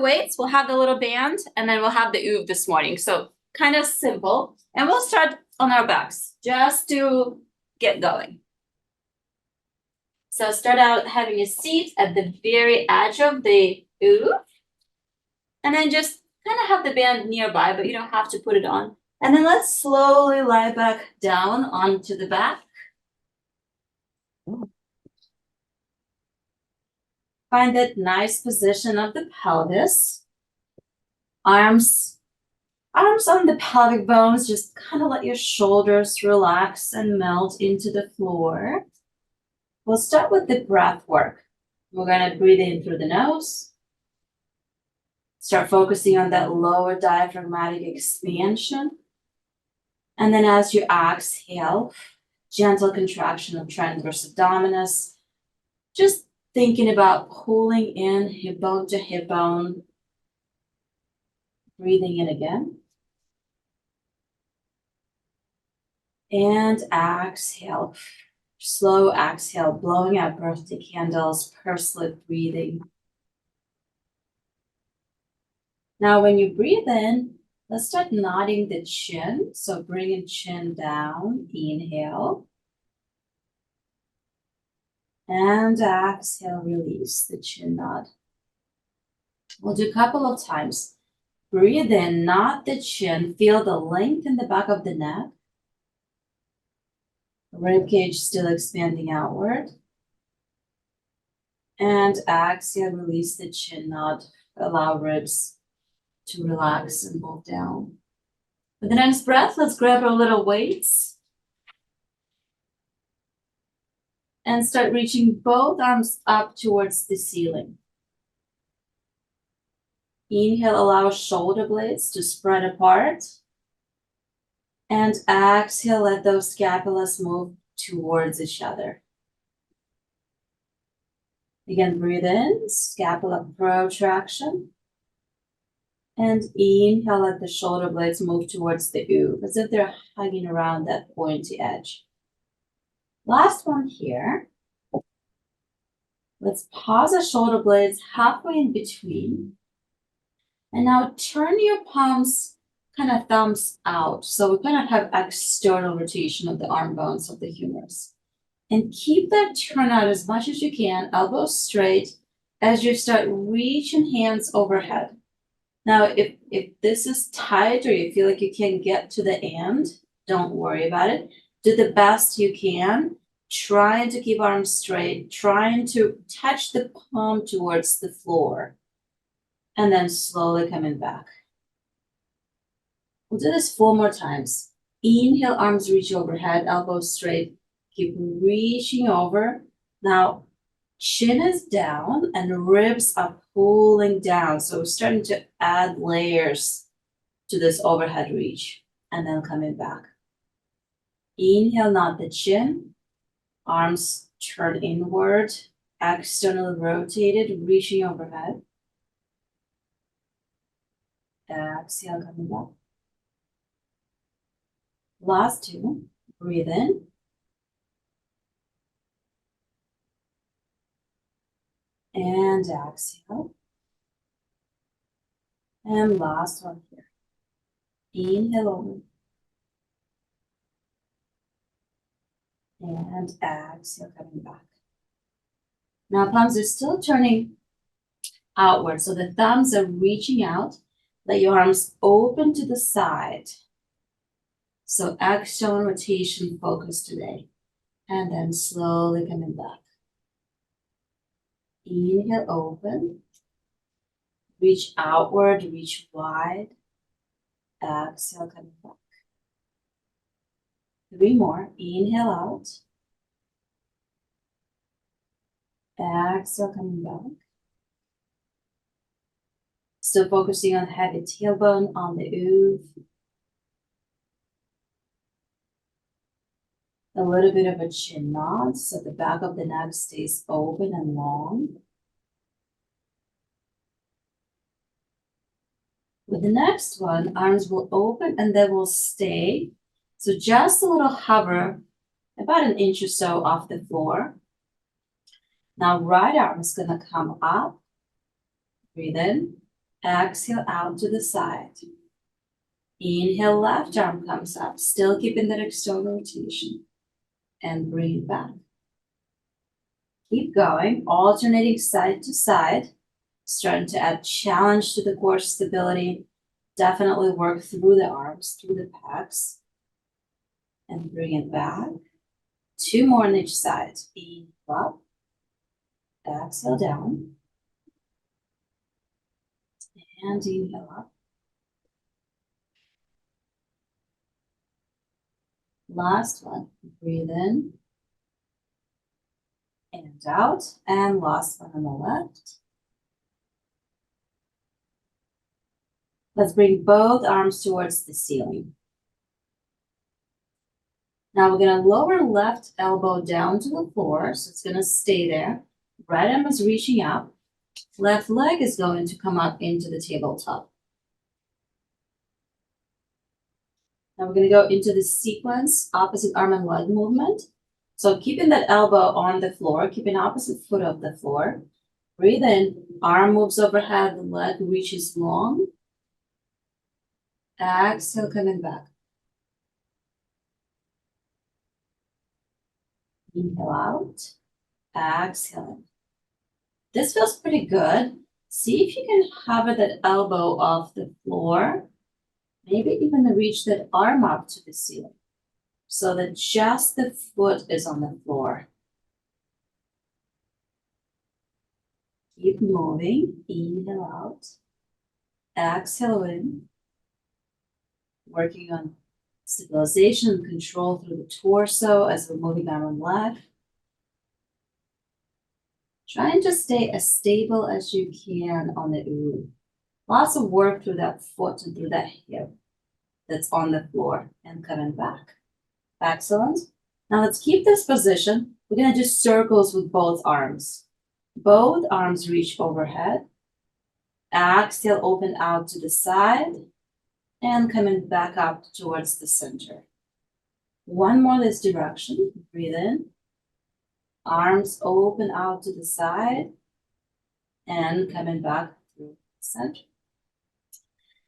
weights, we'll have the little band, and then we'll have the OOV this morning. So kind of simple. And we'll start on our backs just to get going. So start out having a seat at the very edge of the OOV. And then just kind of have the band nearby, but you don't have to put it on. And then let's slowly lie back down onto the back. Find that nice position of the pelvis. Arms on the pelvic bones. Just kind of let your shoulders relax and melt into the floor. We'll start with the breath work. We're going to breathe in through the nose. Start focusing on that lower diaphragmatic expansion. And then as you exhale, gentle contraction of transverse abdominis. Just thinking about pulling in hip bone to hip bone. Breathing in again. And exhale. Slow exhale, blowing out birthday candles, pursed lip breathing. Now when you breathe in, let's start nodding the chin. So bringing chin down, inhale. And exhale, release the chin nod. We'll do a couple of times. Breathe in, nod the chin, feel the length in the back of the neck. Rib cage still expanding outward. And exhale, release the chin nod. Allow ribs to relax and move down. With the next breath, let's grab our little weights. And start reaching both arms up towards the ceiling. Inhale, allow shoulder blades to spread apart. And exhale, let those scapulas move towards each other. Again, breathe in, scapula protraction. And inhale, let the shoulder blades move towards the OOV, as if they're hugging around that pointy edge. Last one here. Let's pause the shoulder blades halfway in between. And now turn your palms kind of thumbs out. So we kind of have external rotation of the arm bones of the humerus. And keep that turn out as much as you can, elbows straight, as you start reaching hands overhead. Now, if this is tight or you feel like you can't get to the end, don't worry about it. Do the best you can, trying to keep arms straight, trying to touch the palm towards the floor, and then slowly coming back. We'll do this 4 more times. Inhale, arms reach overhead, elbows straight. Keep reaching over. Now, chin is down and ribs are pulling down. So we're starting to add layers to this overhead reach and then coming back. Inhale, nod the chin. Arms turn inward, externally rotated, reaching overhead. Exhale, coming back. Last 2, breathe in. And exhale. And last one here. Inhale over. And exhale, coming back. Now palms are still turning outward. So the thumbs are reaching out. Let your arms open to the side. So external rotation focus today. And then slowly coming back. Inhale, open. Reach outward, reach wide. Exhale, coming back. 3 more. Inhale out. Exhale, coming back. Still focusing on heavy tailbone on the OOV. A little bit of a chin nod, so the back of the neck stays open and long. With the next one, arms will open and they will stay. So just a little hover, about 1 inch or so off the floor. Now right arm is gonna come up, breathe in, Exhale out to the side. Inhale, left arm comes up, still keeping that external rotation. And bring it back. Keep going, alternating side to side. Starting to add challenge to the core stability. Definitely work through the arms, through the pecs. And bring it back. 2 more on each side. Inhale up. Exhale down. And inhale up. Last one. Breathe in. And out. And last one on the left. Let's bring both arms towards the ceiling. Now we're going to lower left elbow down to the floor, so it's going to stay there. Right arm is reaching up. Left leg is going to come up into the tabletop. Now we're going to go into the sequence, opposite arm and leg movement. So keeping that elbow on the floor, keeping opposite foot of the floor. Breathe in, arm moves overhead, the leg reaches long. Exhale, coming back. Inhale out, exhale. This feels pretty good. See if you can hover that elbow off the floor. Maybe even reach that arm up to the ceiling so that just the foot is on the floor. Keep moving. Inhale out. Exhale in. Working on stabilization and control through the torso as we're moving arm and leg. Try and just stay as stable as you can on the OOV. Lots of work through that foot and through that hip that's on the floor and coming back. Excellent. Now let's keep this position. We're going to do circles with both arms. Both arms reach overhead. Exhale, open out to the side and coming back up towards the center. One more this direction. Breathe in. Arms open out to the side and coming back through the center.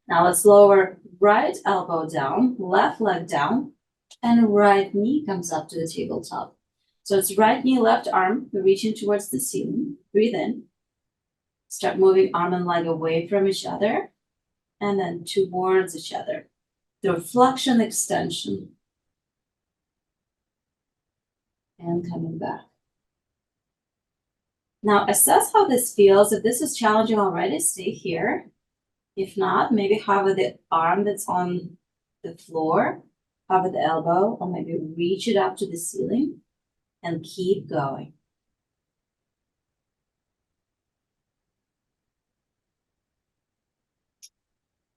Now let's lower right elbow down, left leg down, and right knee comes up to the tabletop. So it's right knee, left arm, we're reaching towards the ceiling. Breathe in. Start moving arm and leg away from each other and then towards each other. Through flexion, extension, and coming back. Now assess how this feels. If this is challenging already, stay here. If not, maybe hover the arm that's on the floor, hover the elbow, or maybe reach it up to the ceiling and keep going.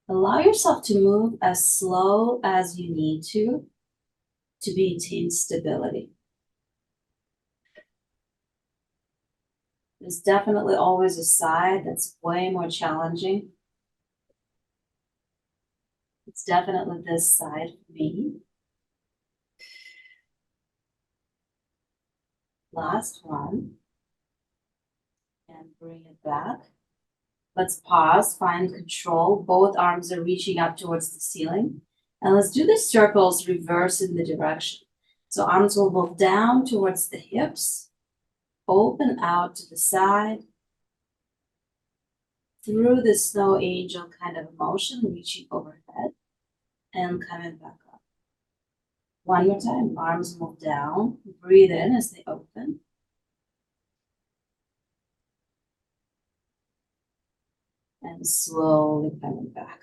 Allow yourself to move as slow as you need to maintain stability. There's definitely always a side that's way more challenging. It's definitely this side for me. Last one. And bring it back. Let's pause, find control. Both arms are reaching up towards the ceiling. And let's do the circles reverse in the direction. So arms will move down towards the hips. Open out to the side. Through the snow angel kind of motion, reaching overhead. And coming back up. One more time, arms move down. Breathe in as they open. And slowly coming back.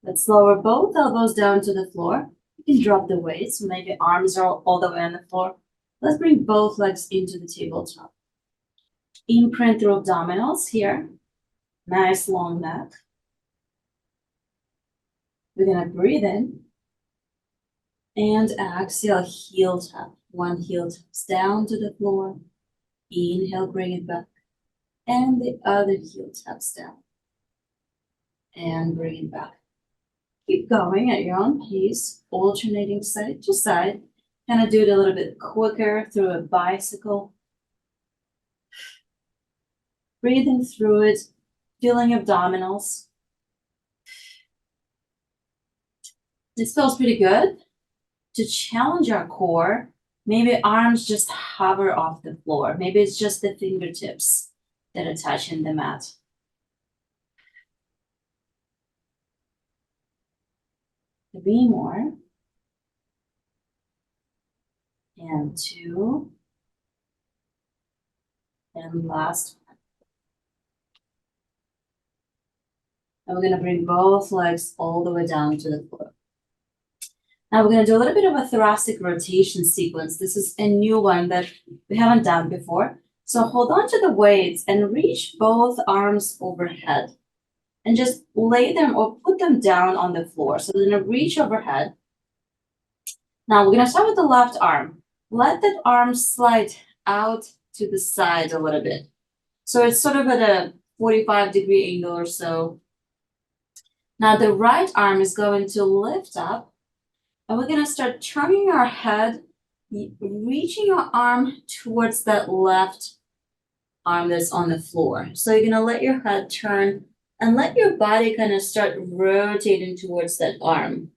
Let's lower both elbows down to the floor. You can drop the weight, so maybe arms are all the way on the floor. Let's bring both legs into the tabletop. Imprint through abdominals here. Nice long neck. We're gonna breathe in and exhale, heel tap. One heel taps down to the floor. Inhale, bring it back. And the other heel taps down. And bring it back. Keep going at your own pace, alternating side to side. Kind of do it a little bit quicker through a bicycle. Breathing through it Feeling abdominals. This feels pretty good. To challenge our core, maybe arms just hover off the floor. Maybe it's just the fingertips that are touching the mat. Three more. And two. And last one. And we're going to bring both legs all the way down to the floor. Now we're going to do a little bit of a thoracic rotation sequence. This is a new one that we haven't done before. So hold on to the weights and reach both arms overhead and just lay them or put them down on the floor. So we're going to reach overhead. Now we're going to start with the left arm. Let that arm slide out to the side a little bit. So it's sort of at a 45-degree angle or so. Now the right arm is going to lift up, and we're going to start turning our head, reaching our arm towards that left arm that's on the floor. So you're going to let your head turn and let your body kind of start rotating towards that arm.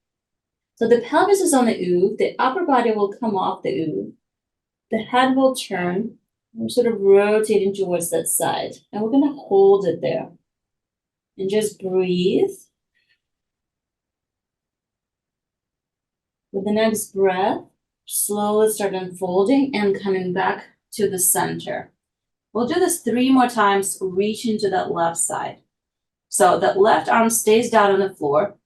So the pelvis is on the OOV, the upper body will come off the OOV, the head will turn, we're sort of rotating towards that side, and we're going to hold it there and just breathe. With the next breath, slowly start unfolding and coming back to the center. We'll do this 3 more times, reaching to that left side. So that left arm stays down on the floor.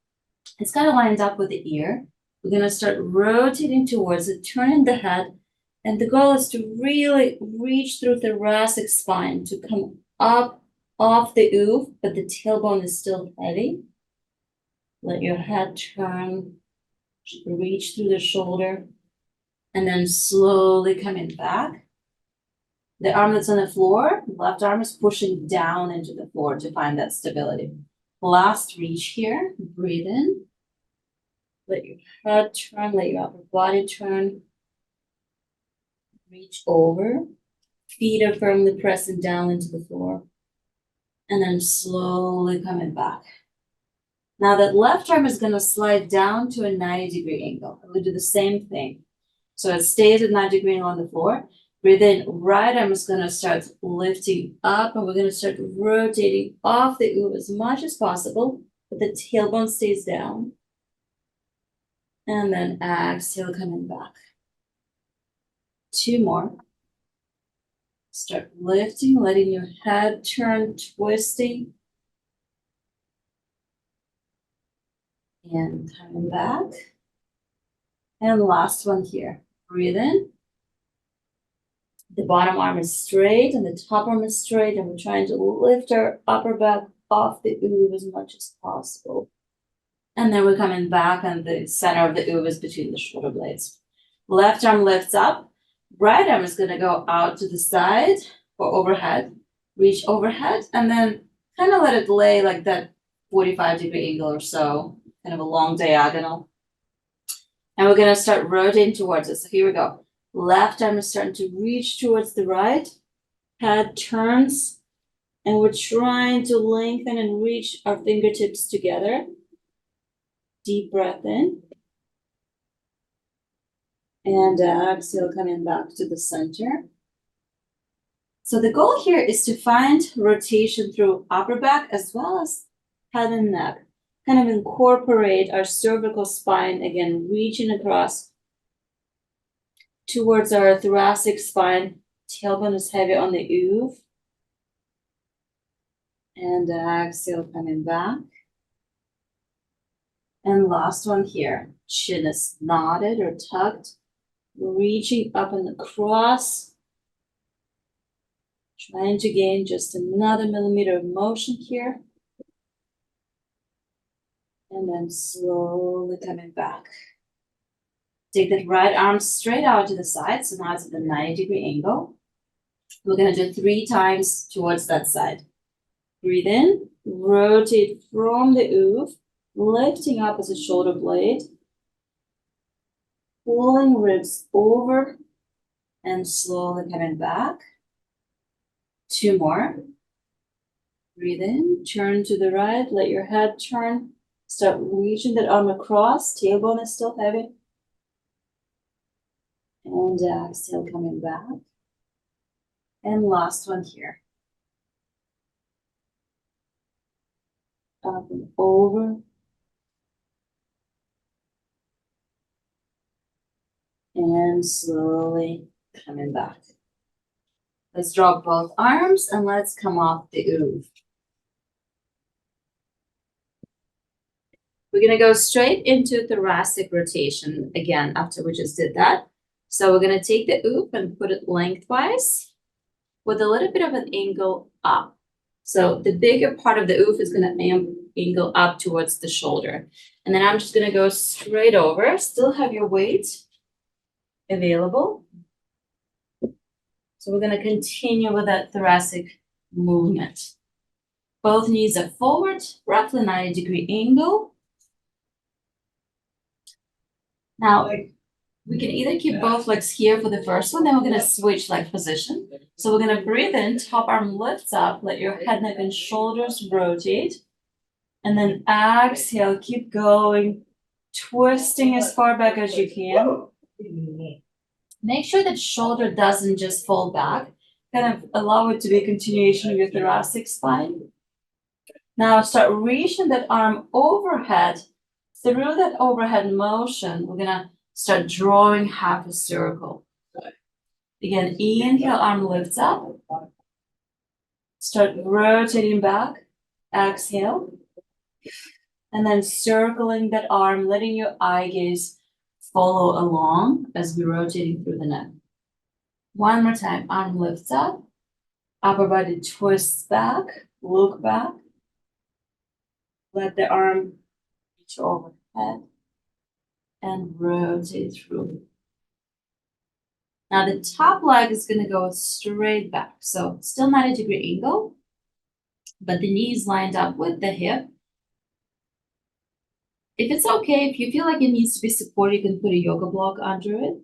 It's kind of lined up with the ear. We're going to start rotating towards it, turning the head. And the goal is to really reach through the thoracic spine to come up off the OOV, but the tailbone is still heavy. Let your head turn, reach through the shoulder, and then slowly coming back. The arm that's on the floor, left arm is pushing down into the floor to find that stability. Last reach here, breathe in. Let your head turn, let your upper body turn. Reach over. Feet are firmly pressing down into the floor. And then slowly coming back. Now that left arm is going to slide down to a 90-degree angle. We'll do the same thing. So it stays at 90-degree angle on the floor. Breathe in. Right arm is going to start lifting up, and we're going to start rotating off the OOV as much as possible, but the tailbone stays down. And then exhale, coming back. 2 more. Start lifting, letting your head turn, twisting. And coming back. And last one here. Breathe in. The bottom arm is straight and the top arm is straight, and we're trying to lift our upper back off the OOV as much as possible. And then we're coming back, and the center of the OOV is between the shoulder blades. Left arm lifts up. Right arm is going to go out to the side or overhead. Reach overhead, and then kind of let it lay like that 45-degree angle or so, kind of a long diagonal. And we're going to start rotating towards it. So here we go. Left arm is starting to reach towards the right. Head turns, and we're trying to lengthen and reach our fingertips together. Deep breath in. And exhale, coming back to the center. So the goal here is to find rotation through upper back as well as head and neck. Kind of incorporate our cervical spine, again, reaching across towards our thoracic spine. Tailbone is heavy on the OOV. And exhale, coming back. And last one here. Chin is knotted or tucked. Reaching up and across. Trying to gain just another millimeter of motion here. And then slowly coming back. Take that right arm straight out to the side. So now it's at the 90-degree angle. We're going to do 3 times towards that side. Breathe in. Rotate from the OOV. Lifting up as a shoulder blade. Pulling ribs over. And slowly coming back. 2 more. Breathe in, turn to the right, let your head turn. Start reaching that arm across, tailbone is still heavy. And exhale, coming back. And last one here. Up and over. And slowly coming back. Let's drop both arms and let's come off the OOV. We're gonna go straight into thoracic rotation again after we just did that. So we're gonna take the OOV and put it lengthwise with a little bit of an angle up. So the bigger part of the OOV is gonna angle up towards the shoulder. And then I'm just gonna go straight over, still have your weight available. So we're gonna continue with that thoracic movement. Both knees are forward, roughly 90-degree angle. Now, we can either keep both legs here for the first one, then we're gonna switch leg position. So we're gonna breathe in, top arm lifts up, let your head, neck, and shoulders rotate. And then exhale, keep going, twisting as far back as you can. Make sure that shoulder doesn't just fall back. Kind of allow it to be a continuation of your thoracic spine. Now start reaching that arm overhead. Through that overhead motion, we're gonna start drawing half a circle. Again, inhale, arm lifts up. Start rotating back. Exhale. And then circling that arm, letting your eye gaze follow along as we're rotating through the neck. One more time, arm lifts up. Upper body twists back, look back. Let the arm reach overhead and rotate through. Now the top leg is gonna go straight back. So still 90-degree angle, but the knees lined up with the hip. If it's okay, if you feel like it needs to be supported, you can put a yoga block under it.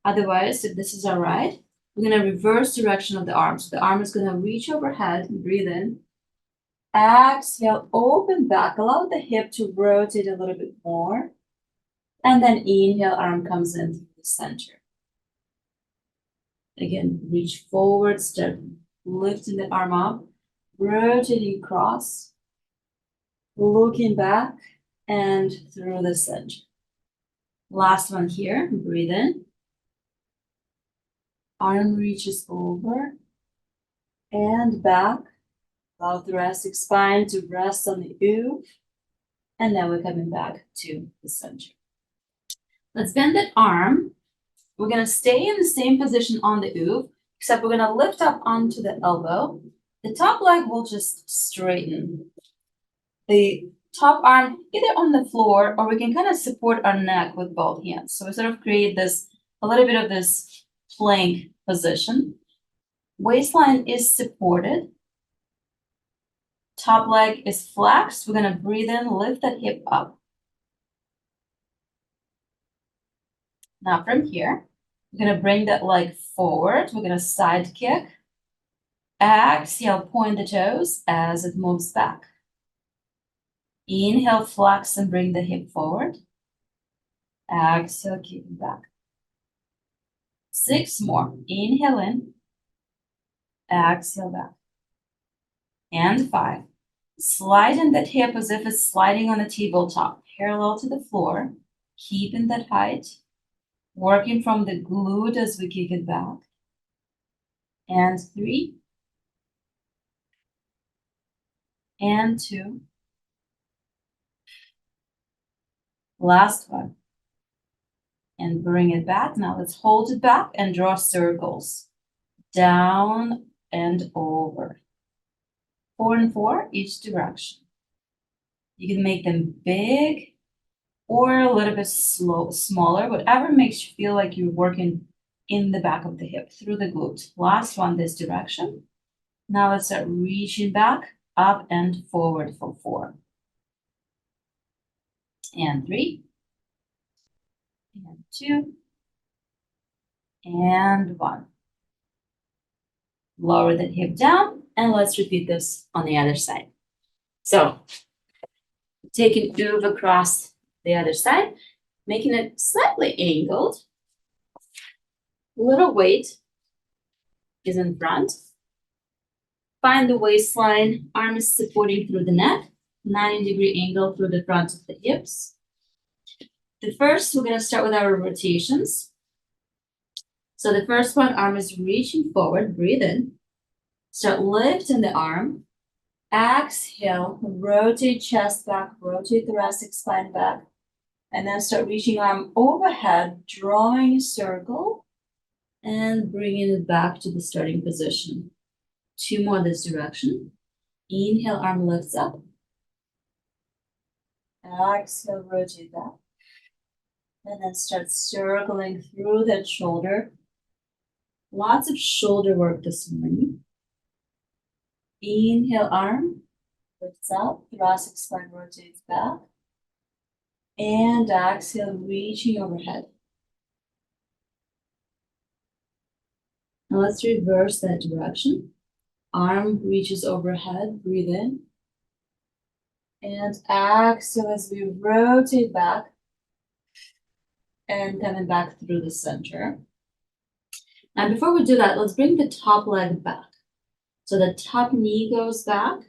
Otherwise, if this is all right, we're gonna reverse direction of the arm. So the arm is gonna reach overhead, breathe in. Exhale, open back, allow the hip to rotate a little bit more. And then inhale, arm comes in through the center. Again, reach forward, start lifting the arm up, rotating across, looking back and through the center. Last one here, breathe in. Arm reaches over and back. Allow thoracic spine to rest on the OOV. And then we're coming back to the center. Let's bend that arm. We're gonna stay in the same position on the OOV, except we're gonna lift up onto the elbow. The top leg will just straighten. The top arm either on the floor, or we can kind of support our neck with both hands. So we sort of create this, a little bit of this plank position. Waistline is supported. Top leg is flexed. We're gonna breathe in, lift that hip up. Now from here, we're gonna bring that leg forward. We're gonna side kick. Exhale, point the toes as it moves back. Inhale, flex and bring the hip forward. Exhale, keep it back. 6 more. Inhale in. Exhale back. And 5. Sliding that hip as if it's sliding on a tabletop, parallel to the floor. Keeping that height. Working from the glute as we kick it back. And 3. And 2. Last one. And bring it back. Now let's hold it back and draw circles. Down and over. 4 and 4 each direction. You can make them big or a little bit smaller, whatever makes you feel like you're working in the back of the hip through the glute. Last one this direction. Now let's start reaching back, up and forward for 4. And 3. And 2. And 1. Lower that hip down And let's repeat this on the other side. So take an OOV across the other side, making it slightly angled. Little weight is in front. Find the waistline, arm is supporting through the neck, 90-degree angle through the front of the hips. The first, we're going to start with our rotations. So the first one, arm is reaching forward, breathe in. Start lifting the arm. Exhale, rotate chest back, rotate thoracic spine back. And then start reaching arm overhead, drawing a circle and bringing it back to the starting position. 2 more this direction. Inhale, arm lifts up. Exhale, rotate back. And then start circling through that shoulder. Lots of shoulder work this morning. Inhale, arm lifts up, thoracic spine rotates back. And exhale, reaching overhead. Now let's reverse that direction. Arm reaches overhead, breathe in. And exhale as we rotate back. And coming back through the center. Now before we do that, let's bring the top leg back. So the top knee goes back.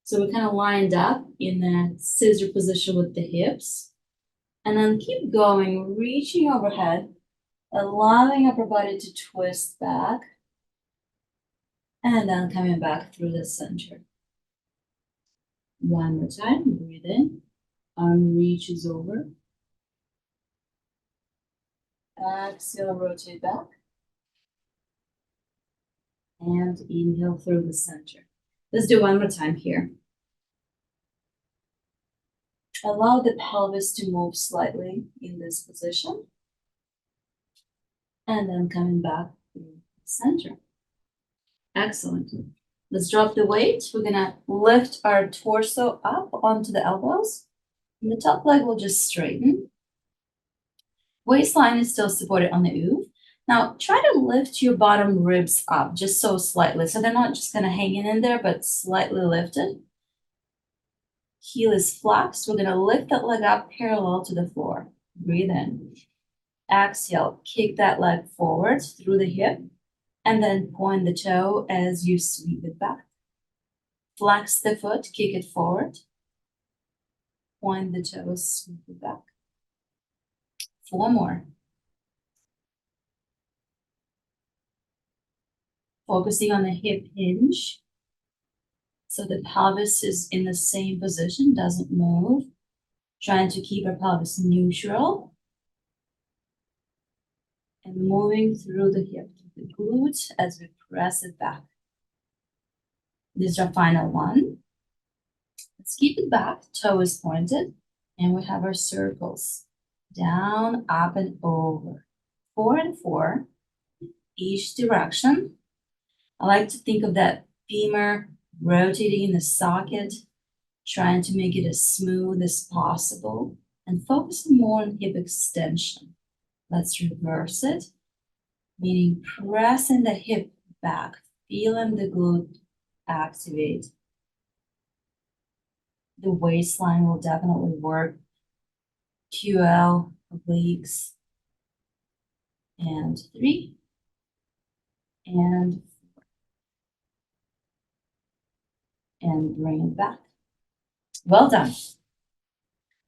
So we're kind of lined up in the scissor position with the hips. And then keep going, reaching overhead, allowing upper body to twist back. And then coming back through the center. One more time, breathe in. Arm reaches over. Exhale, rotate back. And inhale through the center. Let's do one more time here. Allow the pelvis to move slightly in this position. And then coming back through the center. Excellent. Let's drop the weight. We're gonna lift our torso up onto the elbows. And the top leg will just straighten. Waistline is still supported on the OOV. Now try to lift your bottom ribs up just so slightly. So they're not just kind of hanging in there, but slightly lifted. Heel is flexed. We're gonna lift that leg up parallel to the floor. Breathe in. Exhale, kick that leg forward through the hip. And then point the toe as you sweep it back. Flex the foot, kick it forward. Point the toes, sweep it back. 4 more. Focusing on the hip hinge. So the pelvis is in the same position, doesn't move. Trying to keep our pelvis neutral. And moving through the hip, the glute as we press it back. This is our final one. Let's keep it back, toe is pointed, and we have our circles. Down, up, and over. 4 and 4, each direction. I like to think of that femur rotating in the socket, trying to make it as smooth as possible, and focusing more on hip extension. Let's reverse it, meaning pressing the hip back, feeling the glute activate. The waistline will definitely work. QL, obliques, and 3, and 4. And bring it back. Well done.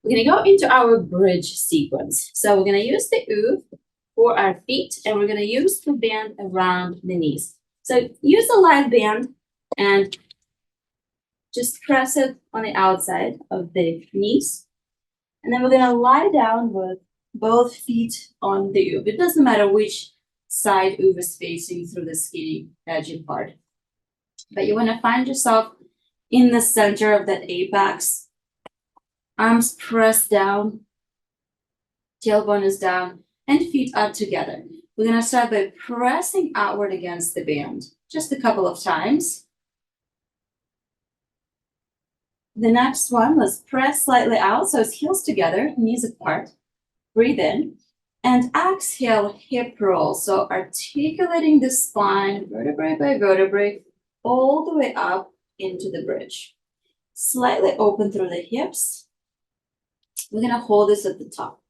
We're gonna go into our bridge sequence. So we're gonna use the OOV for our feet, and we're gonna use the band around the knees. So use a light band and just press it on the outside of the knees. And then we're gonna lie down with both feet on the OOV. It doesn't matter which side OOV is facing through the skinny, edgy part. But you wanna find yourself in the center of that apex. Arms pressed down, tailbone is down, and feet are together. We're gonna start by pressing outward against the band, just a couple of times. The next one, let's press slightly out, so it's heels together, knees apart. Breathe in, and exhale, hip roll. So articulating the spine, vertebrae by vertebrae, all the way up into the bridge. Slightly open through the hips. We're gonna hold this at the top.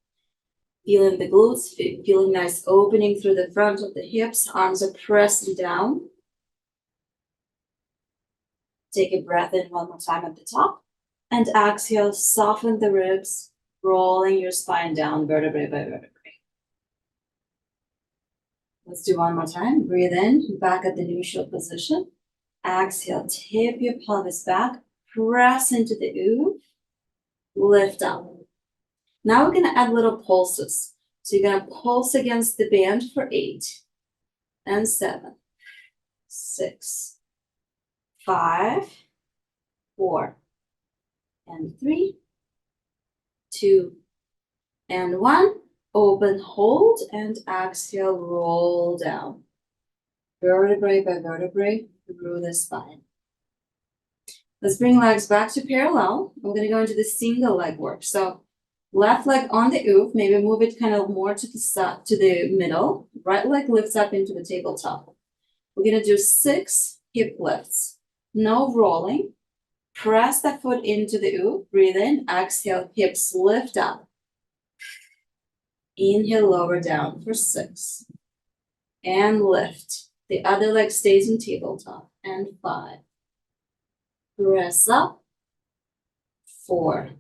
Feeling the glutes, feeling nice opening through the front of the hips. Arms are pressing down. Take a breath in one more time at the top. And exhale, soften the ribs, rolling your spine down vertebrae by vertebrae. Let's do one more time. Breathe in, back at the neutral position. Exhale, tip your pelvis back, press into the OOV, lift up. Now we're gonna add little pulses. So you're gonna pulse against the band for 8 and 7, 6, 5, 4, and 3, 2, and 1. Open, hold, and exhale, roll down. Vertebrae by vertebrae through the spine. Let's bring legs back to parallel. We're gonna go into the single leg work. So left leg on the OOV, maybe move it kind of more to the side, to the middle. Right leg lifts up into the tabletop. We're gonna do 6 hip lifts. No rolling. Press the foot into the OOV. Breathe in, exhale, hips lift up. Inhale, lower down for 6. And lift. The other leg stays in tabletop. And 5. Press up. 4.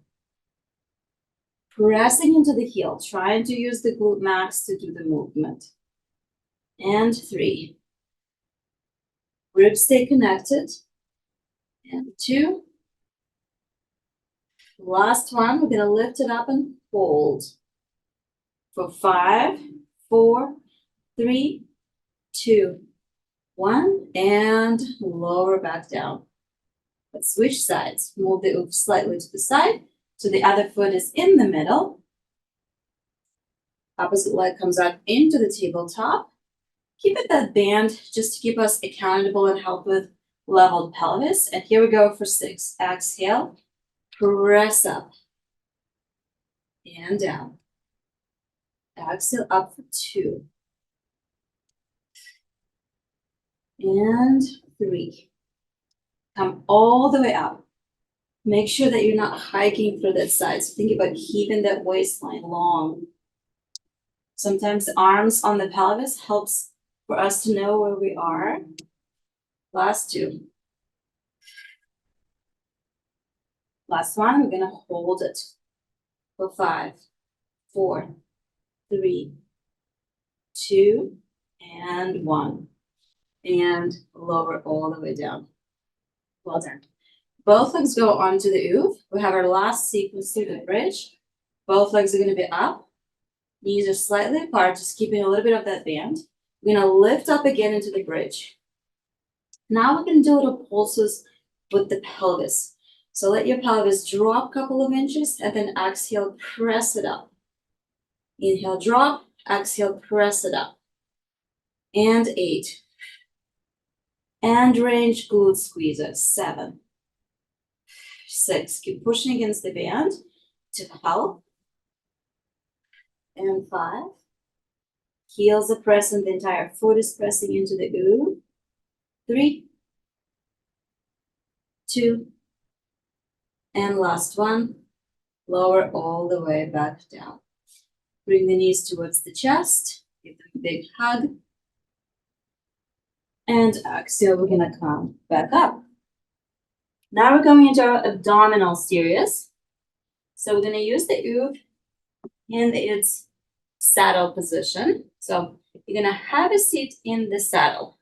Pressing into the heel, trying to use the glute max to do the movement. And 3. Ribs stay connected. And 2. Last one, we're gonna lift it up and hold. For 5, 4, 3, 2, 1, and lower back down. Let's switch sides. Move the OOV slightly to the side, so the other foot is in the middle. Opposite leg comes out into the tabletop. Keep it that band just to keep us accountable and help with leveled pelvis. And here we go for 6. Exhale, press up and down. Exhale up for 2. And 3. Come all the way up. Make sure that you're not hiking through that side. So think about keeping that waistline long. Sometimes the arms on the pelvis helps for us to know where we are. Last 2. Last one, we're gonna hold it for 5, 4, 3, 2, and 1. And lower all the way down. Well done. Both legs go onto the OOV. We have our last sequence through the bridge. Both legs are going to be up. Knees are slightly apart, just keeping a little bit of that band. We're going to lift up again into the bridge. Now we can do little pulses with the pelvis. So let your pelvis drop a couple of inches and then exhale, press it up. Inhale, drop, exhale, press it up. And 8. And range glute squeezes. 7. 6. Keep pushing against the band to help. And 5. Heels are pressing, the entire foot is pressing into the OOV. 3, 2, and last one. Lower all the way back down. Bring the knees towards the chest. Give them a big hug. And exhale, we're gonna come back up. Now we're going into our abdominal series. So we're gonna use the OOV in its saddle position. So you're gonna have a seat in the saddle,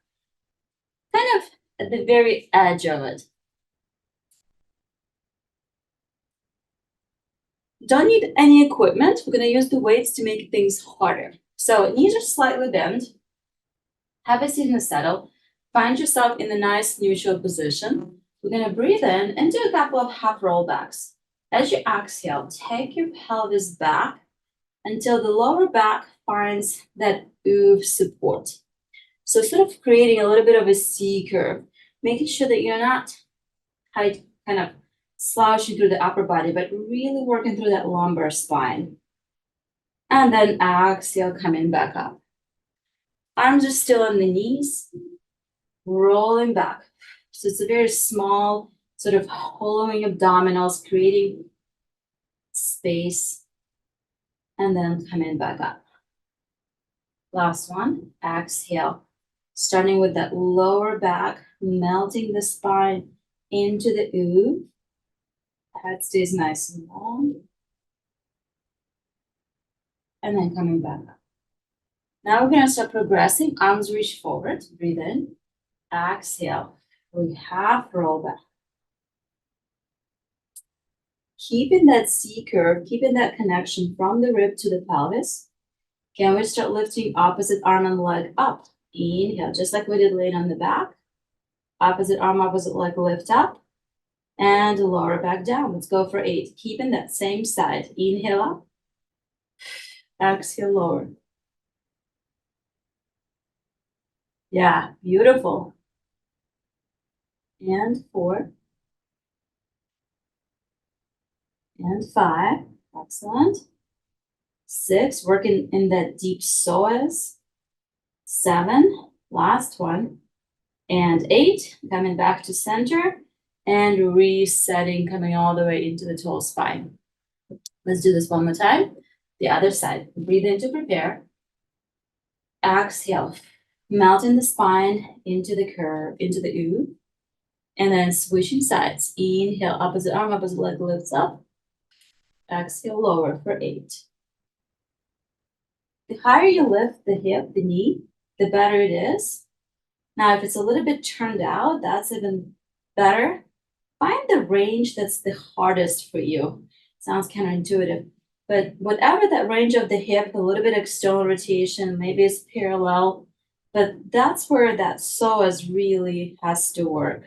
kind of at the very edge of it. Don't need any equipment. We're gonna use the weights to make things harder. So knees are slightly bent. Have a seat in the saddle. Find yourself in a nice neutral position. We're gonna breathe in and do a couple of half rollbacks. As you exhale, take your pelvis back until the lower back finds that OOV support. So sort of creating a little bit of a C curve, making sure that you're not kind of slouching through the upper body, but really working through that lumbar spine. And then exhale, coming back up. Arms are still on the knees, rolling back. So it's a very small sort of hollowing abdominals, creating space, and then coming back up. Last one, exhale. Starting with that lower back, melting the spine into the OOV. Head stays nice and long. And then coming back up. Now we're going to start progressing. Arms reach forward. Breathe in. Exhale. We half roll back. Keeping that C curve, keeping that connection from the rib to the pelvis. Can we start lifting opposite arm and leg up? Inhale, just like we did laying on the back. Opposite arm, opposite leg, lift up. And lower back down. Let's go for 8. Keeping that same side. Inhale up. Exhale, lower. Yeah, beautiful. And 4. And 5. Excellent. 6. Working in that deep psoas. 7. Last one. And 8. Coming back to center. And resetting, coming all the way into the tall spine. Let's do this one more time. The other side. Breathe in to prepare. Exhale. Melting the spine into the curve, into the OOV. And then switching sides. Inhale, opposite arm, opposite leg lifts up. Exhale, lower for 8. The higher you lift the hip, the knee, the better it is. Now, if it's a little bit turned out, that's even better. Find the range that's the hardest for you. Sounds counterintuitive. But whatever that range of the hip, a little bit external rotation, maybe it's parallel, but that's where that psoas really has to work.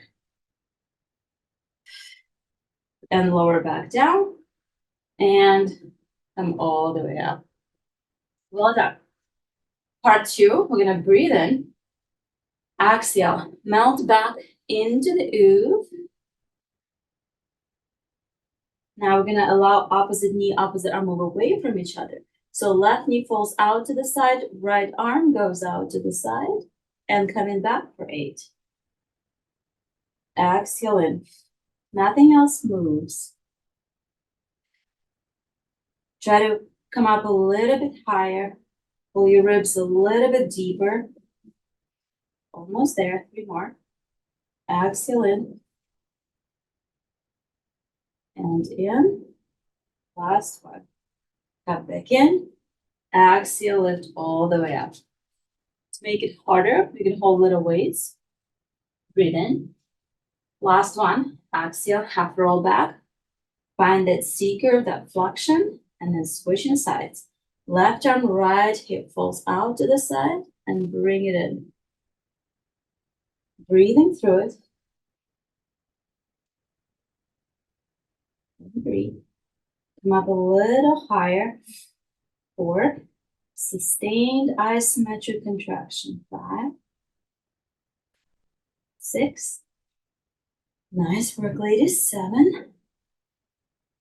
And lower back down, and come all the way up. Well done. Part 2, we're gonna breathe in, exhale, melt back into the OOV. Now we're gonna allow opposite knee, opposite arm move away from each other. So left knee falls out to the side, right arm goes out to the side, and coming back for 8. Exhale in. Nothing else moves. Try to come up a little bit higher. Pull your ribs a little bit deeper. Almost there. 3 more. Exhale in. And in. Last one. Come back in. Exhale, lift all the way up. To make it harder, we can hold little weights. Breathe in. Last one. Exhale, half roll back. Find that C curve, that flexion, and then switching sides. Left arm, right hip falls out to the side and bring it in. Breathing through it. And breathe. Come up a little higher. 4. Sustained isometric contraction. 5. 6. Nice work, ladies. 7.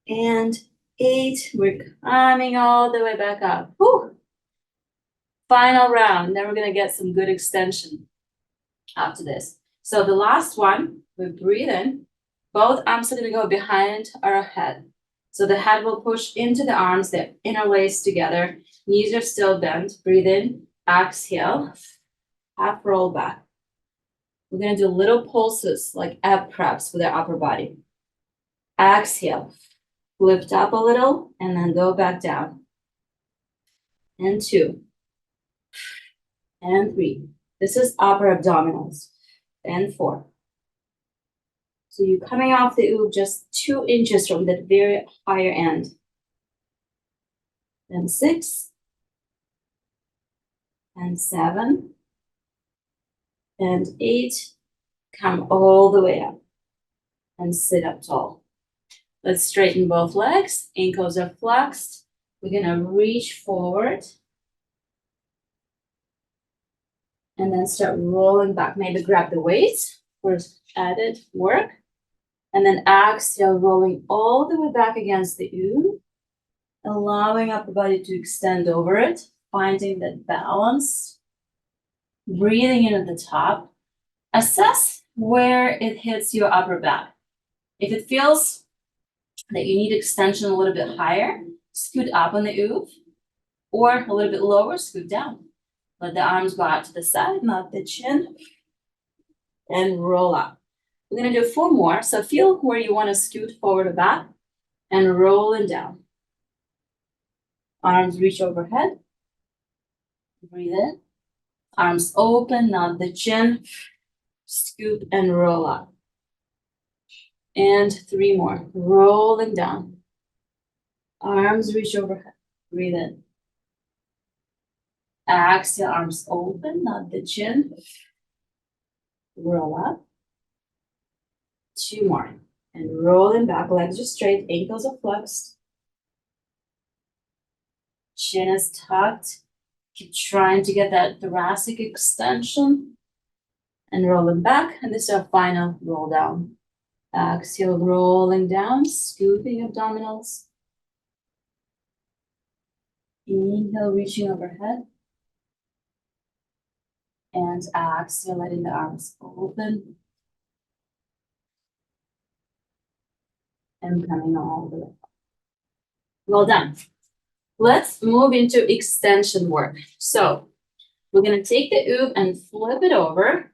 And 8. We're climbing all the way back up. Whew. Final round. Then we're going to get some good extension after this. So the last one, we breathe in. Both arms are going to go behind our head. So the head will push into the arms, they're interlaced together. Knees are still bent. Breathe in, exhale, half roll back. We're going to do little pulses like ab preps with our upper body. Exhale, lift up a little and then go back down. And 2. And 3. This is upper abdominals. And 4. So you're coming off the OOV just 2 inches from that very higher end. And 6. And 7. And 8. Come all the way up. And sit up tall. Let's straighten both legs. Ankles are flexed. We're gonna reach forward. And then start rolling back. Maybe grab the weights for added work. And then exhale, rolling all the way back against the OOV. Allowing upper body to extend over it. Finding that balance. Breathing in at the top. Assess where it hits your upper back. If it feels that you need extension a little bit higher, scoot up on the OOV, or a little bit lower, scoot down. Let the arms go out to the side, not the chin, and roll up. We're gonna do 4 more, so feel where you wanna scoot forward or back, and rolling down. Arms reach overhead. Breathe in. Arms open, not the chin. Scoot and roll up. And 3 more. Rolling down. Arms reach overhead. Breathe in. Exhale, arms open, not the chin. Roll up. 2 more. And rolling back, legs are straight, ankles are flexed. Chin is tucked. Keep trying to get that thoracic extension. And rolling back, and this is our final roll down. Exhale, rolling down, scooping abdominals. Inhale, reaching overhead. And exhale, letting the arms open. And coming all the way up. Well done. Let's move into extension work. So we're gonna take the OOV and flip it over.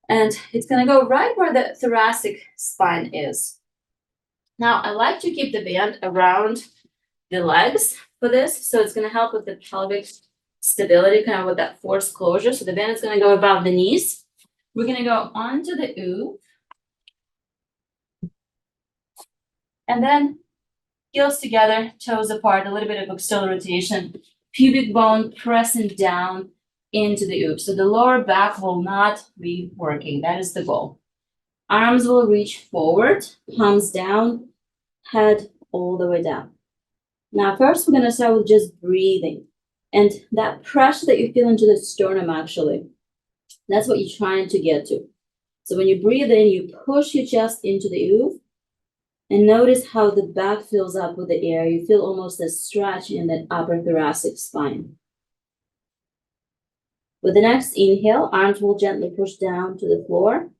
And it's gonna go right where the thoracic spine is. Now, I like to keep the band around the legs for this, so it's gonna help with the pelvic stability, kind of with that forced closure. So the band is gonna go above the knees. We're gonna go onto the OOV. And then heels together, toes apart, a little bit of external rotation, pubic bone pressing down into the OOV. So the lower back will not be working. That is the goal. Arms will reach forward, palms down, head all the way down. Now, first we're gonna start with just breathing. And that pressure that you feel into the sternum, actually, that's what you're trying to get to. So when you breathe in, you push your chest into the OOV. And notice how the back fills up with the air. You feel almost a stretch in that upper thoracic spine. With the next inhale, arms will gently push down to the floor.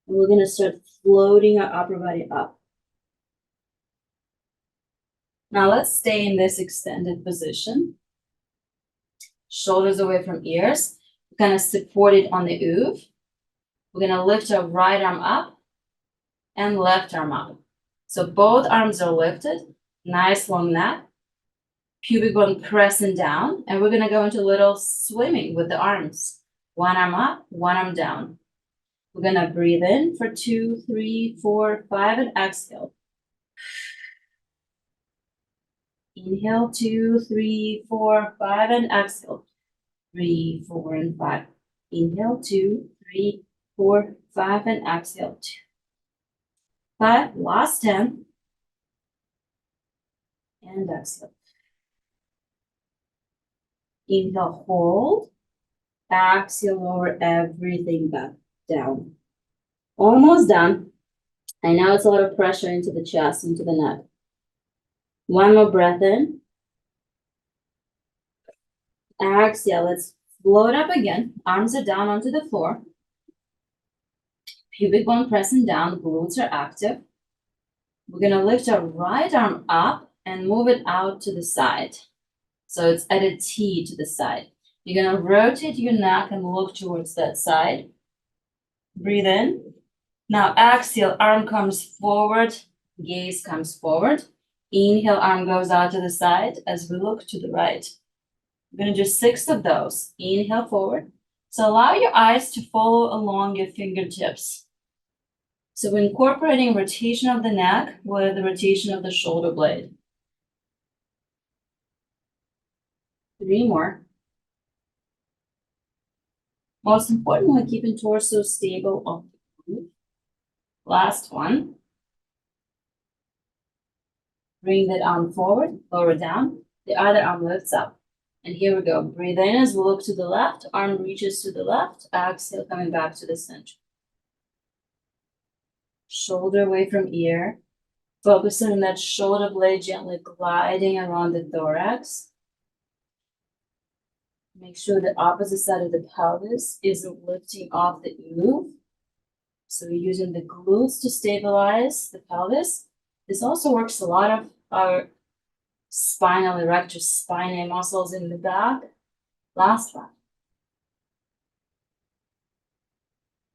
And we're gonna start floating our upper body up. Now let's stay in this extended position. Shoulders away from ears. We're gonna support it on the OOV. We're gonna lift our right arm up and left arm up. So both arms are lifted, nice long neck, pubic bone pressing down, and we're gonna go into a little swimming with the arms. 1 arm up, 1 arm down. We're gonna breathe in for 2, 3, 4, 5, and exhale. Inhale, 2, 3, 4, 5, and exhale. 3, 4, and 5. Inhale, 2, 3, 4, 5, and exhale. 2, 5, last 10. And exhale. Inhale, hold. Exhale, lower everything back down. Almost done. I know it's a lot of pressure into the chest, into the neck. 1 more breath in. Exhale, let's float up again. Arms are down onto the floor. Pubic bone pressing down, glutes are active. We're gonna lift our right arm up and move it out to the side. So it's at a T to the side. You're gonna rotate your neck and look towards that side. Breathe in. Now exhale, arm comes forward, gaze comes forward. Inhale, arm goes out to the side as we look to the right. We're gonna do 6 of those. Inhale forward. So allow your eyes to follow along your fingertips. So we're incorporating rotation of the neck with the rotation of the shoulder blade. 3 more. Most importantly, keeping torso stable on the move. Last one. Bring that arm forward, lower down. The other arm lifts up. And here we go. Breathe in as we look to the left. Arm reaches to the left. Exhale, coming back to the center. Shoulder away from ear. Focusing on that shoulder blade gently gliding around the thorax. Make sure the opposite side of the pelvis isn't lifting off the OOV. So we're using the glutes to stabilize the pelvis. This also works a lot of our spinal erector spinae muscles in the back. Last one.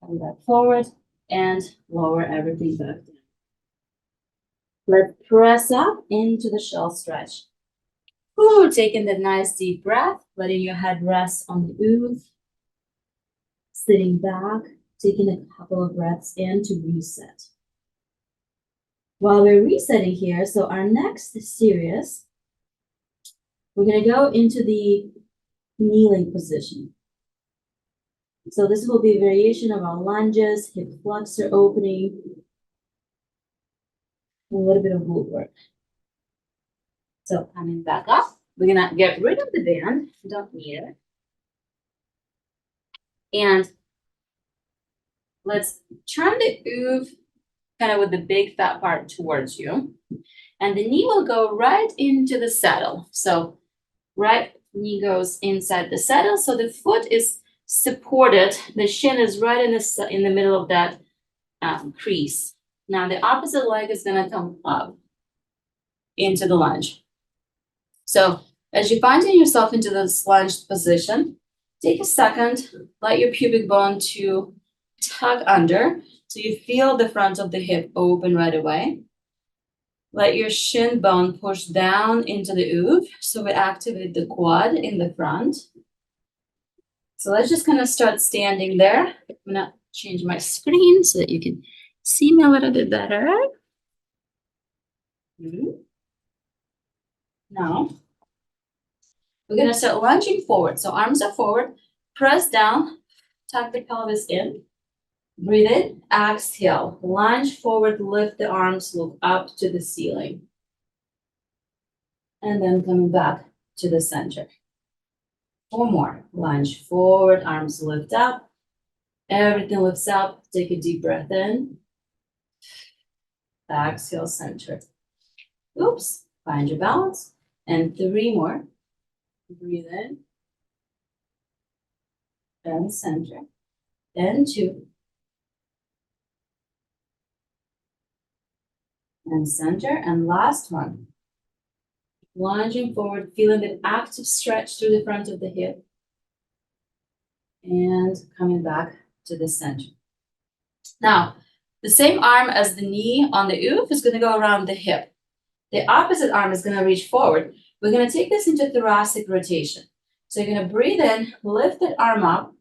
Come back forward and lower everything back down. Let's press up into the shell stretch. Ooh, taking that nice deep breath, letting your head rest on the OOV. Sitting back, taking a couple of breaths in to reset. While we're resetting here, so our next series, we're going to go into the kneeling position. So this will be a variation of our lunges, hip flexor opening, a little bit of glute work. So coming back up, we're gonna get rid of the band, we don't need it. And let's turn the OOV kind of with the big fat part towards you. And the knee will go right into the saddle. So right knee goes inside the saddle. So the foot is supported. The shin is right in the middle of that crease. Now the opposite leg is gonna come up into the lunge. So as you find yourself into this lunge position, take a second, let your pubic bone to tuck under so you feel the front of the hip open right away. Let your shin bone push down into the OOV so we activate the quad in the front. So let's just kind of start standing there. I'm gonna change my screen so that you can see me a little bit better. Now, we're gonna start lunging forward. So arms are forward, press down, tuck the pelvis in, breathe in, exhale, lunge forward, lift the arms, look up to the ceiling. And then coming back to the center. 4 more, lunge forward, arms lift up, everything lifts up, take a deep breath in. Exhale, center. Oops, find your balance. And 3 more. Breathe in. And center. And 2. And center. And last one. Lunging forward, feeling the active stretch through the front of the hip. And coming back to the center. Now, the same arm as the knee on the OOV is going to go around the hip. The opposite arm is going to reach forward. We're going to take this into thoracic rotation. So you're going to breathe in, lift that arm up,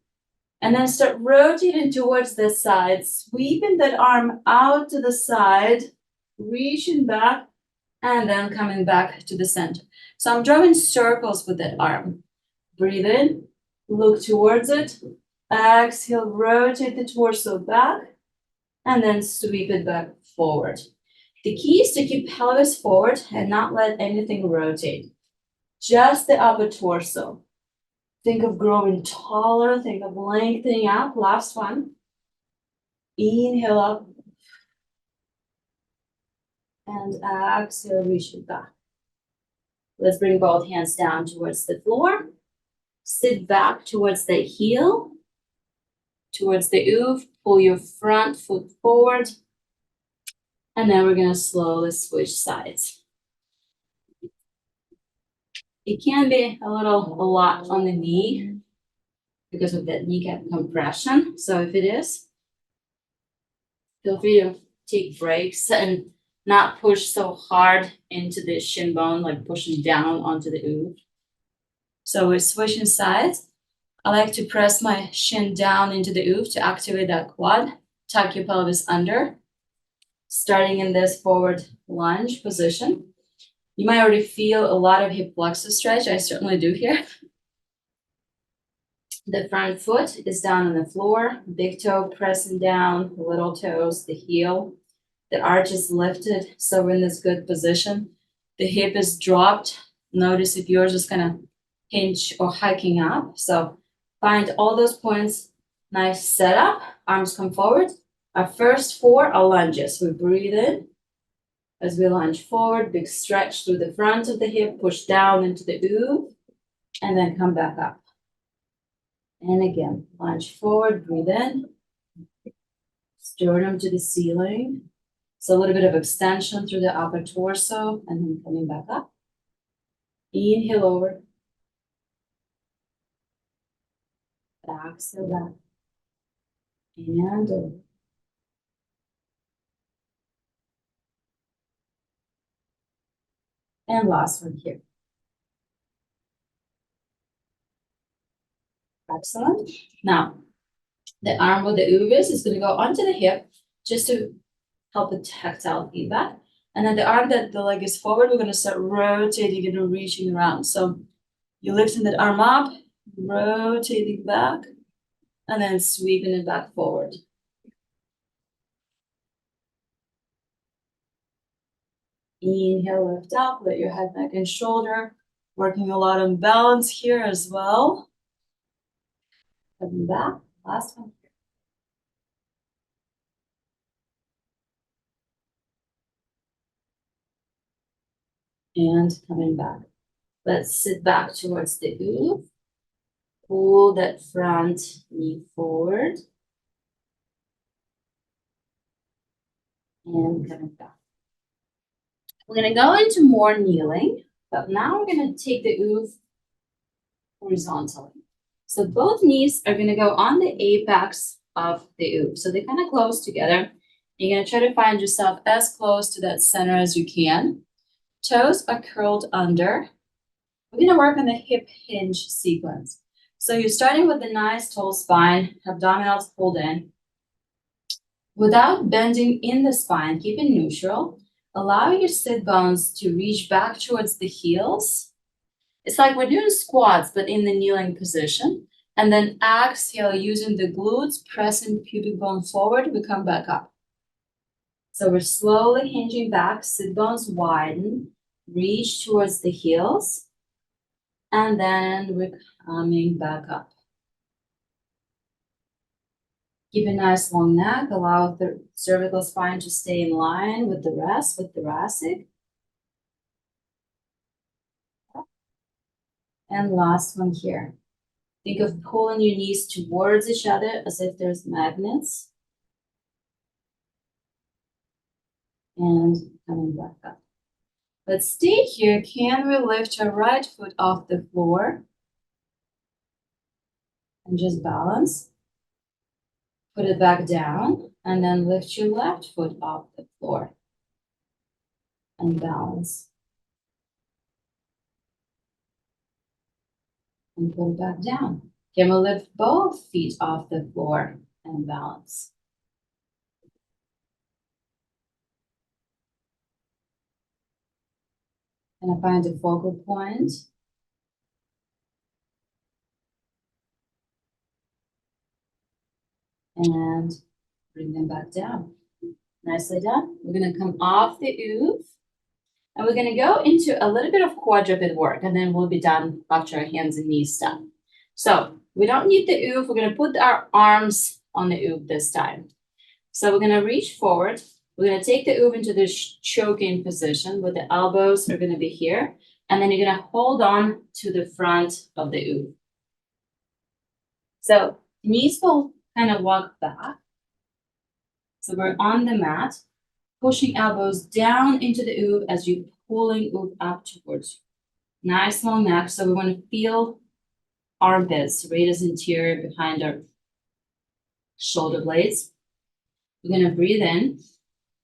and then start rotating towards the side, sweeping that arm out to the side, reaching back, and then coming back to the center. So I'm drawing circles with that arm. Breathe in, look towards it, exhale, rotate the torso back, and then sweep it back forward. The key is to keep pelvis forward and not let anything rotate. Just the upper torso. Think of growing taller, think of lengthening up. Last one. Inhale up. And exhale, reach it back. Let's bring both hands down towards the floor. Sit back towards the heel, towards the OOV. Pull your front foot forward. And then we're going to slowly switch sides. It can be a lot on the knee because of that kneecap compression. So if it is, feel free to take breaks and not push so hard into the shin bone, like pushing down onto the OOV. So we're switching sides. I like to press my shin down into the OOV to activate that quad. Tuck your pelvis under. Starting in this forward lunge position. You might already feel a lot of hip flexor stretch. I certainly do here. The front foot is down on the floor. Big toe pressing down, little toes, the heel. The arch is lifted, so we're in this good position. The hip is dropped. Notice if yours is kind of hinge or hiking up. So find all those points. Nice setup. Arms come forward. Our first 4 are lunges. We breathe in as we lunge forward, big stretch through the front of the hip, push down into the OOV, and then come back up. And again, lunge forward, breathe in. Sternum to the ceiling. So a little bit of extension through the upper torso and then coming back up. Inhale over. Exhale back. And over. And last one here. Excellent. Now, the arm with the uvis is going to go onto the hip just to help with tactile feedback. And then the arm that the leg is forward, we're going to start rotating and reaching around. So you're lifting that arm up, rotating back, and then sweeping it back forward. Inhale, lift up, let your head, neck, and shoulder. Working a lot on balance here as well. Coming back, last one. And coming back. Let's sit back towards the OOV. Pull that front knee forward. And coming back. We're going to go into more kneeling, but now we're going to take the OOV horizontally. So both knees are going to go on the apex of the OOV. So they're kind of close together. You're going to try to find yourself as close to that center as you can. Toes are curled under. We're going to work on the hip hinge sequence. So you're starting with a nice tall spine, abdominals pulled in. Without bending in the spine, keep it neutral. Allow your sit bones to reach back towards the heels. It's like we're doing squats, but in the kneeling position. And then exhale, using the glutes, pressing pubic bone forward, we come back up. So we're slowly hinging back, sit bones widen, reach towards the heels, and then we're coming back up. Keep a nice long neck, allow the cervical spine to stay in line with the rest, with thoracic. And last one here. Think of pulling your knees towards each other as if there's magnets. And coming back up. Let's stay here. Can we lift our right foot off the floor? And just balance. Put it back down. And then lift your left foot off the floor. And balance. And put it back down. Can we lift both feet off the floor and balance? And I find a focal point. And bring them back down. Nicely done. We're going to come off the OOV. And we're going to go into a little bit of quadruped work. And then we'll be done after our hands and knees stuff. So we don't need the OOV. We're going to put our arms on the OOV this time. So we're going to reach forward. We're going to take the OOV into this choking position where the elbows are going to be here. And then you're going to hold on to the front of the OOV. So knees will kind of walk back. So we're on the mat, pushing elbows down into the OOV as you're pulling OOV up towards you. Nice long neck. So we want to feel armpits, radius anterior behind our shoulder blades. We're going to breathe in.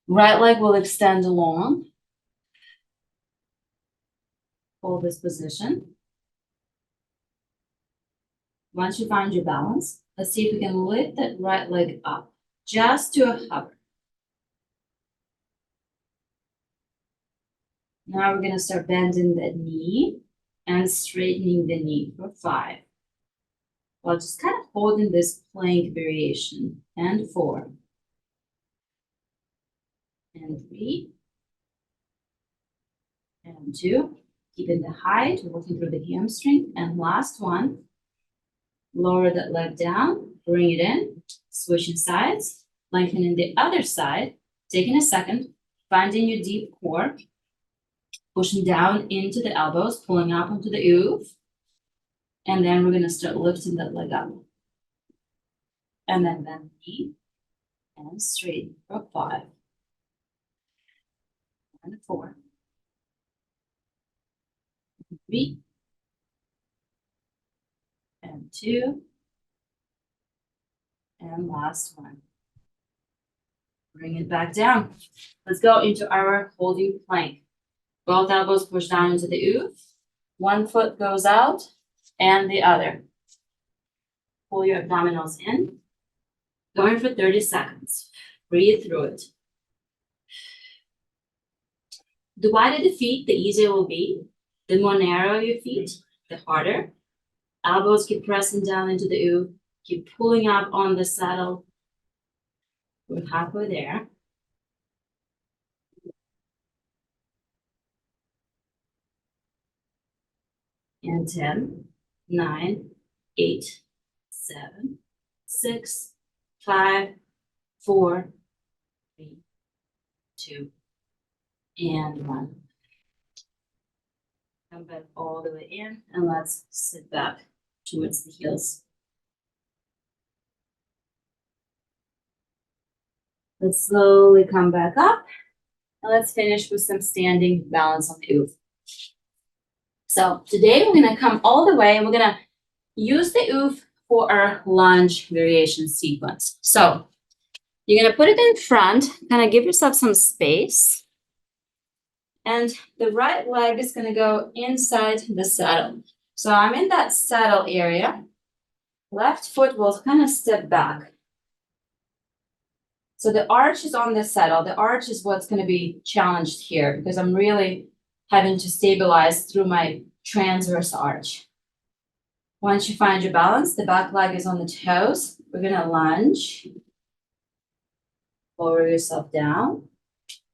Right leg will extend long. Hold this position. Once you find your balance, let's see if we can lift that right leg up just to a hover. Now we're going to start bending the knee and straightening the knee for 5. While just kind of holding this plank variation. And 4. And 3. And 2. Keeping the height, working through the hamstring. And last one. Lower that leg down, bring it in, switching sides, lengthening the other side, taking a second, finding your deep core, pushing down into the elbows, pulling up onto the OOV. And then we're gonna start lifting that leg up. And then bend the knee and straighten for 5 and 4, 3 and 2, and last one. Bring it back down. Let's go into our holding plank. Both elbows push down into the OOV. One foot goes out and the other. Pull your abdominals in. Going for 30 seconds. Breathe through it. The wider the feet, the easier it will be. The more narrow your feet, the harder. Elbows keep pressing down into the OOV. Keep pulling up on the saddle. We're halfway there. And 10, 9, 8, 7, 6, 5, 4, 3, 2, and 1. Come back all the way in, and let's sit back towards the heels. Let's slowly come back up, and let's finish with some standing balance on the OOV. So today we're gonna come all the way, and we're gonna use the OOV for our lunge variation sequence. So you're gonna put it in front, kind of give yourself some space. And the right leg is gonna go inside the saddle. So I'm in that saddle area. Left foot will kind of step back. So the arch is on the saddle. The arch is what's gonna be challenged here because I'm really having to stabilize through my transverse arch. Once you find your balance, the back leg is on the toes. We're gonna lunge. Lower yourself down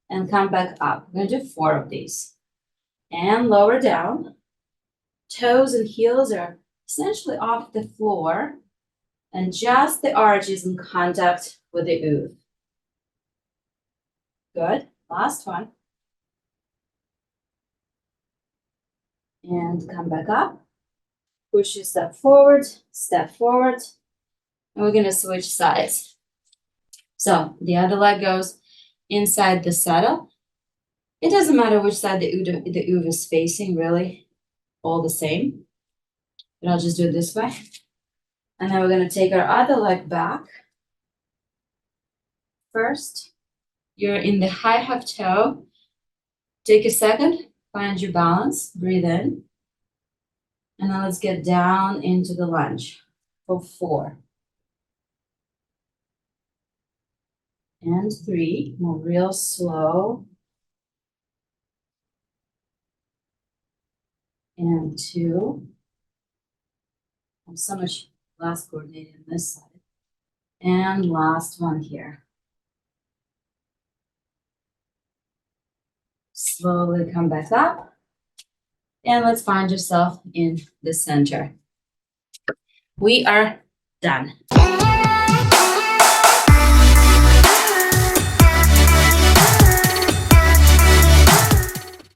and come back up. We're gonna do 4 of these. And lower down. Toes and heels are essentially off the floor, and just the arch is in contact with the OOV. Good. Last one. And come back up. Push your step forward, and we're gonna switch sides. So the other leg goes inside the saddle. It doesn't matter which side the OOV is facing, really, all the same. But I'll just do it this way. And then we're gonna take our other leg back. First, you're in the high half toe. Take a second, find your balance, breathe in. And then let's get down into the lunge for 4. And 3, more real slow. And 2. I'm so much less coordinated on this side. And last one here. Slowly come back up. And let's find yourself in the center. We are done.